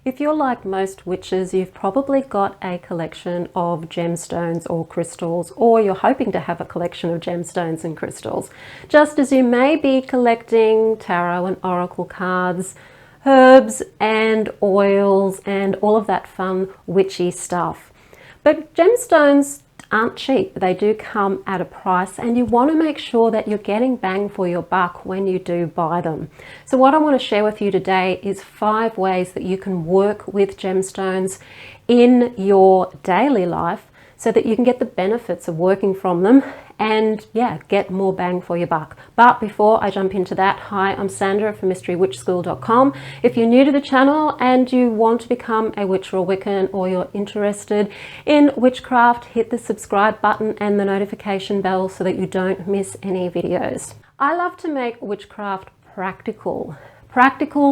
If you're like most witches, you've probably got a collection of gemstones or crystals, or you're hoping to have a collection of gemstones and crystals, just as you may be collecting tarot and oracle cards, herbs and oils and all of that fun witchy stuff. But gemstones aren't cheap. They do come at a price, and you want to make sure that you're getting bang for your buck when you do buy them. So what I want to share with you today is 5 ways that you can work with gemstones in your daily life so that you can get the benefits of working from them and get more bang for your buck. But before I jump into that, hi, I'm Sandra from mysterywitchschool.com. If you're new to the channel and you want to become a witch or a Wiccan, or you're interested in witchcraft, hit the subscribe button and the notification bell so that you don't miss any videos. I love to make witchcraft practical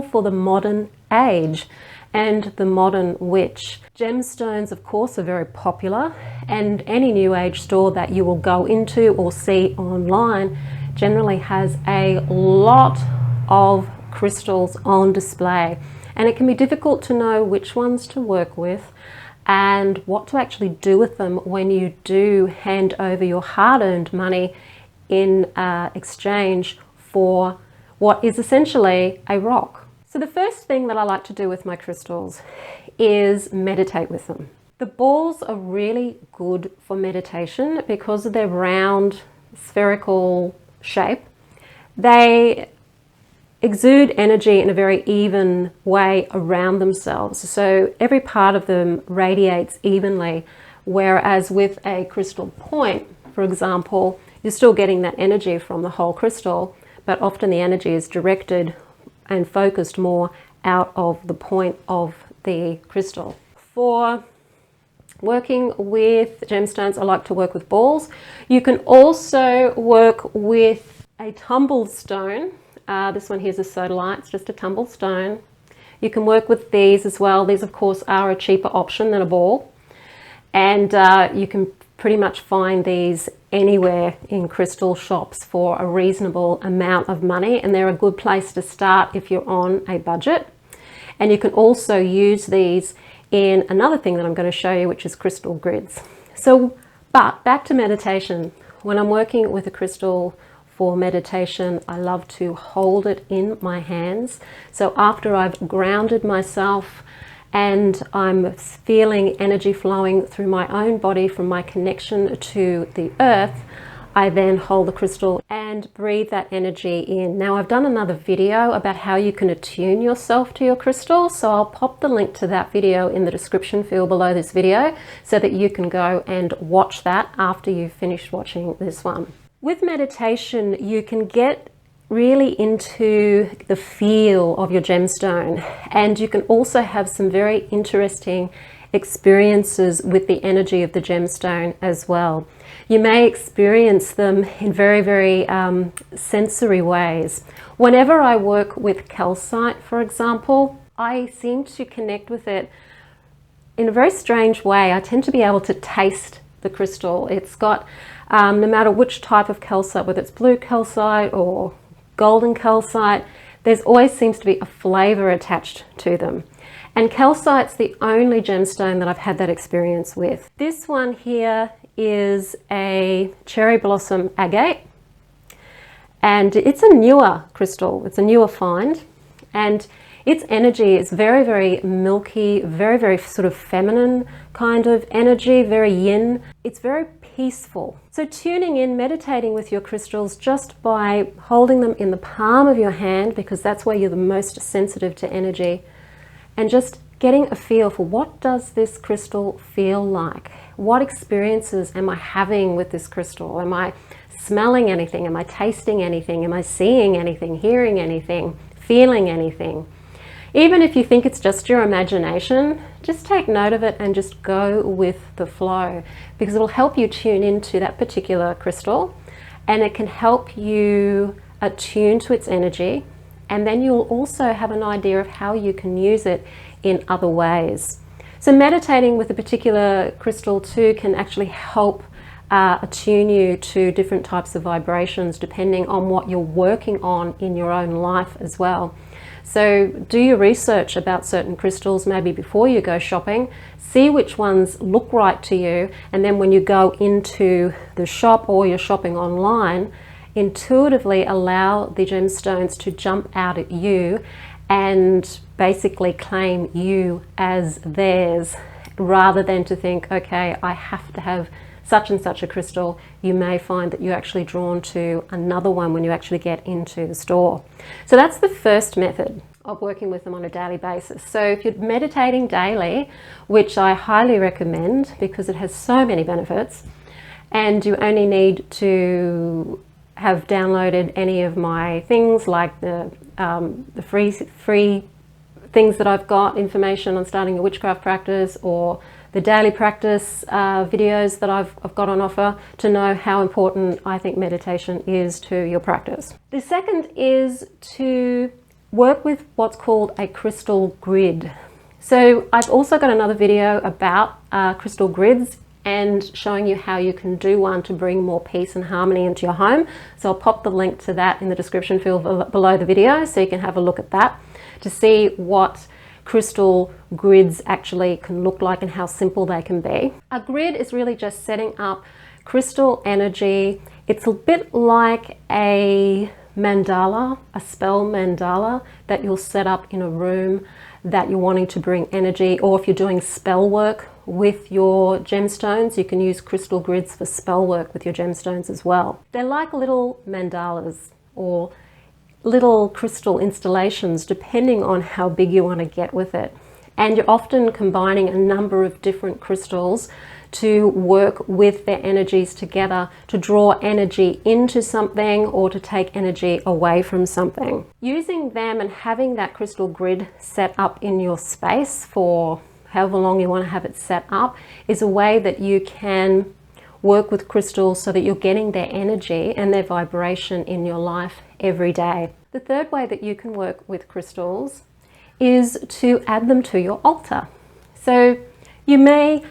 for the modern age and the modern witch. Gemstones, of course, are very popular, and any new age store that you will go into or see online generally has a lot of crystals on display, and it can be difficult to know which ones to work with and what to actually do with them when you do hand over your hard-earned money in exchange for what is essentially a rock. So the first thing that I like to do with my crystals is meditate with them. The balls are really good for meditation because of their round, spherical shape. They exude energy in a very even way around themselves. So every part of them radiates evenly, whereas with a crystal point, for example, you're still getting that energy from the whole crystal, but often the energy is directed and focused more out of the point of the crystal. For working with gemstones, I like to work with balls. You can also work with a tumble stone. This one here is a sodalite, it's just a tumble stone. You can work with these as well. These, of course, are a cheaper option than a ball. And you can pretty much find these anywhere in crystal shops for a reasonable amount of money, and they're a good place to start if you're on a budget. And you can also use these in another thing that I'm going to show you, which is crystal grids. But back to meditation. When I'm working with a crystal for meditation, I love to hold it in my hands. So after I've grounded myself and I'm feeling energy flowing through my own body from my connection to the earth, I then hold the crystal and breathe that energy in. Now, I've done another video about how you can attune yourself to your crystal, so I'll pop the link to that video in the description field below this video so that you can go and watch that after you've finished watching this one. With meditation, you can get really into the feel of your gemstone, and you can also have some very interesting experiences with the energy of the gemstone as well. You may experience them in very sensory ways. Whenever I work with calcite, for example, I seem to connect with it in a very strange way. I tend to be able to taste the crystal. It's got, no matter which type of calcite, whether it's blue calcite or golden calcite, there's always seems to be a flavor attached to them. And calcite's the only gemstone that I've had that experience with. This one here is a cherry blossom agate, and it's a newer crystal, it's a newer find, and its energy is very milky, very sort of feminine kind of energy, very yin. It's very peaceful. So tuning in, meditating with your crystals just by holding them in the palm of your hand, because that's where you're the most sensitive to energy, and just getting a feel for what does this crystal feel like? What experiences am I having with this crystal? Am I smelling anything? Am I tasting anything? Am I seeing anything, hearing anything, feeling anything? Even if you think it's just your imagination, just take note of it and just go with the flow, because it will help you tune into that particular crystal, and it can help you attune to its energy, and then you'll also have an idea of how you can use it in other ways. So meditating with a particular crystal too can actually help attune you to different types of vibrations depending on what you're working on in your own life as well. So do your research about certain crystals maybe before you go shopping, see which ones look right to you, and then when you go into the shop or you're shopping online, intuitively allow the gemstones to jump out at you and basically claim you as theirs, rather than to think, okay, I have to have such and such a crystal. You may find that you're actually drawn to another one when you actually get into the store. So that's the first method of working with them on a daily basis. So if you're meditating daily, which I highly recommend because it has so many benefits, and you only need to have downloaded any of my things like the free things that I've got, information on starting a witchcraft practice, or the daily practice videos that I've got on offer, to know how important I think meditation is to your practice. The second is to work with what's called a crystal grid. So I've also got another video about crystal grids and showing you how you can do one to bring more peace and harmony into your home. So I'll pop the link to that in the description field below the video so you can have a look at that to see what crystal grids actually can look like and how simple they can be. A grid is really just setting up crystal energy. It's a bit like a mandala, a spell mandala that you'll set up in a room that you're wanting to bring energy, or if you're doing spell work with your gemstones, you can use crystal grids for spell work with your gemstones as well. They're like little mandalas or little crystal installations depending on how big you want to get with it. And you're often combining a number of different crystals to work with their energies together to draw energy into something or to take energy away from something. Using them and having that crystal grid set up in your space for however long you want to have it set up is a way that you can work with crystals so that you're getting their energy and their vibration in your life every day. The third way that you can work with crystals is to add them to your altar. So you may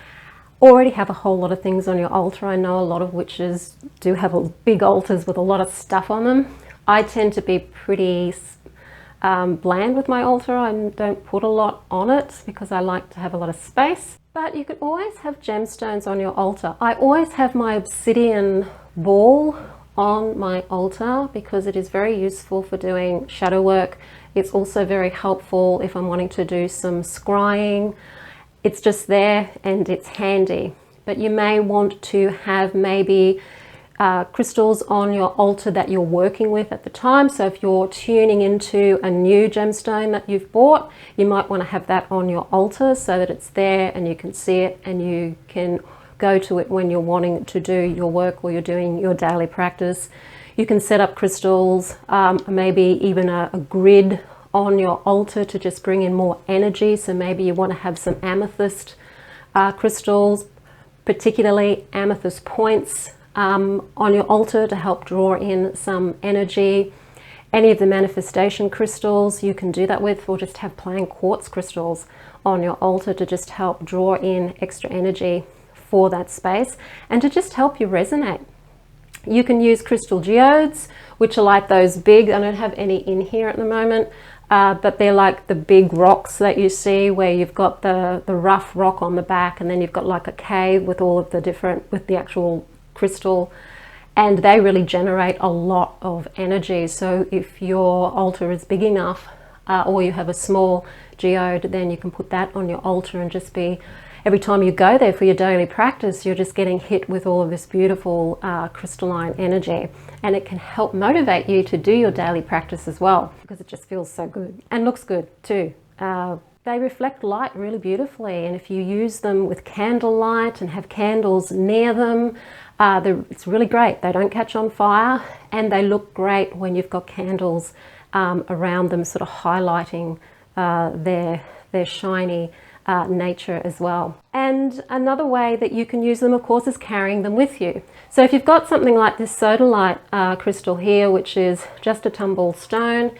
already have a whole lot of things on your altar. I know a lot of witches do have big altars with a lot of stuff on them. I tend to be pretty bland with my altar. I don't put a lot on it because I like to have a lot of space. But you can always have gemstones on your altar. I always have my obsidian ball on my altar because it is very useful for doing shadow work. It's also very helpful if I'm wanting to do some scrying. It's just there and it's handy. But you may want to have maybe crystals on your altar that you're working with at the time. So if you're tuning into a new gemstone that you've bought, you might want to have that on your altar so that it's there and you can see it and you can go to it when you're wanting to do your work or you're doing your daily practice. You can set up crystals, maybe even a grid on your altar to just bring in more energy. So maybe you want to have some amethyst crystals, particularly amethyst points, on your altar to help draw in some energy. Any of the manifestation crystals you can do that with, or just have plain quartz crystals on your altar to just help draw in extra energy for that space and to just help you resonate. You can use crystal geodes, which are like those big, I don't have any in here at the moment, but they're like the big rocks that you see where you've got the rough rock on the back and then you've got like a cave with all of the different, with the actual crystal, and they really generate a lot of energy. So if your altar is big enough or you have a small geode, then you can put that on your altar and just be, every time you go there for your daily practice, you're just getting hit with all of this beautiful crystalline energy, and it can help motivate you to do your daily practice as well because it just feels so good and looks good too. They reflect light really beautifully, and if you use them with candlelight and have candles near them, it's really great. They don't catch on fire and they look great when you've got candles around them, sort of highlighting their shiny nature as well. And another way that you can use them, of course, is carrying them with you. So if you've got something like this sodalite crystal here, which is just a tumbled stone,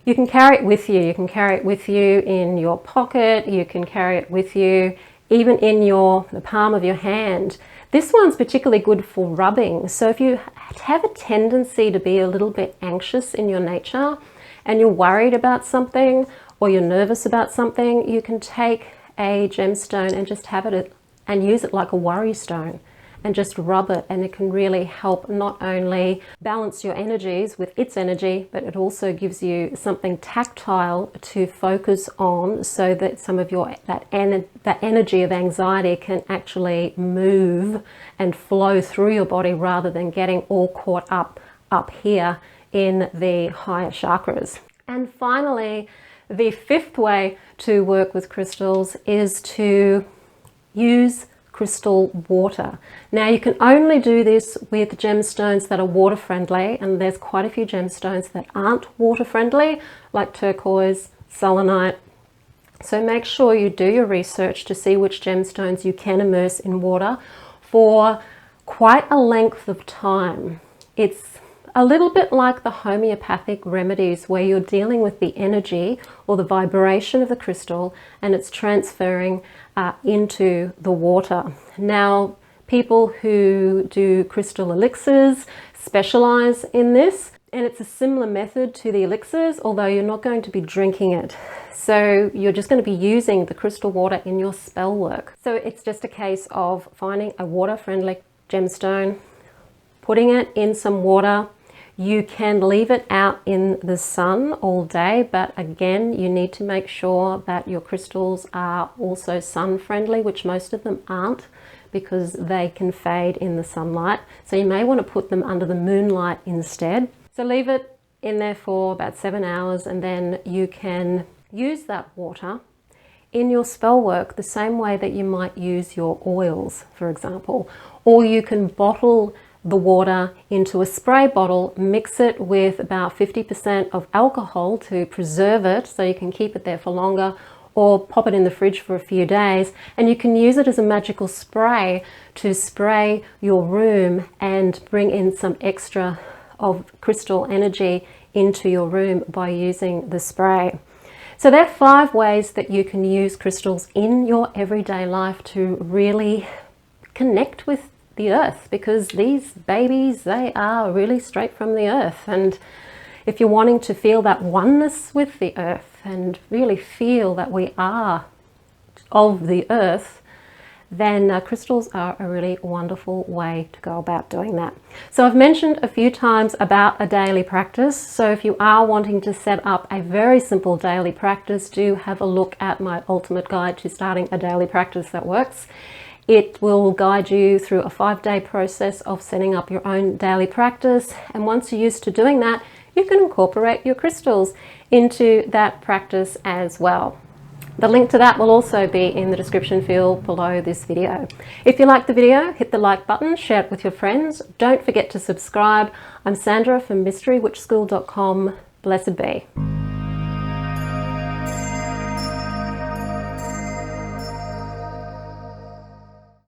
you can carry it with you. You can carry it with you in your pocket. You can carry it with you even in the palm of your hand. This one's particularly good for rubbing. So if you have a tendency to be a little bit anxious in your nature and you're worried about something or you're nervous about something, you can take a gemstone and just have it and use it like a worry stone and just rub it, and it can really help not only balance your energies with its energy, but it also gives you something tactile to focus on so that some of your that energy of anxiety can actually move and flow through your body rather than getting all caught up here in the higher chakras. And finally, the fifth way to work with crystals is to use crystal water. Now you can only do this with gemstones that are water friendly, and there's quite a few gemstones that aren't water friendly, like turquoise, selenite. So make sure you do your research to see which gemstones you can immerse in water for quite a length of time. It's a little bit like the homeopathic remedies where you're dealing with the energy or the vibration of the crystal and it's transferring into the water. Now, people who do crystal elixirs specialize in this, and it's a similar method to the elixirs, although you're not going to be drinking it. So you're just going to be using the crystal water in your spell work. So it's just a case of finding a water-friendly gemstone, putting it in some water. You can leave it out in the sun all day, but again, you need to make sure that your crystals are also sun friendly, which most of them aren't because they can fade in the sunlight. So you may want to put them under the moonlight instead. So leave it in there for about 7 hours, and then you can use that water in your spell work the same way that you might use your oils, for example. Or you can bottle the water into a spray bottle, mix it with about 50% of alcohol to preserve it so you can keep it there for longer, or pop it in the fridge for a few days, and you can use it as a magical spray to spray your room and bring in some extra of crystal energy into your room by using the spray. So there are 5 ways that you can use crystals in your everyday life to really connect with the earth, because these babies, they are really straight from the earth. And if you're wanting to feel that oneness with the earth and really feel that we are of the earth, then crystals are a really wonderful way to go about doing that. So I've mentioned a few times about a daily practice. So if you are wanting to set up a very simple daily practice, do have a look at my ultimate guide to starting a daily practice that works. It will guide you through a 5-day process of setting up your own daily practice. And once you're used to doing that, you can incorporate your crystals into that practice as well. The link to that will also be in the description field below this video. If you liked the video, hit the like button, share it with your friends. Don't forget to subscribe. I'm Sandra from mysterywitchschool.com. Blessed be.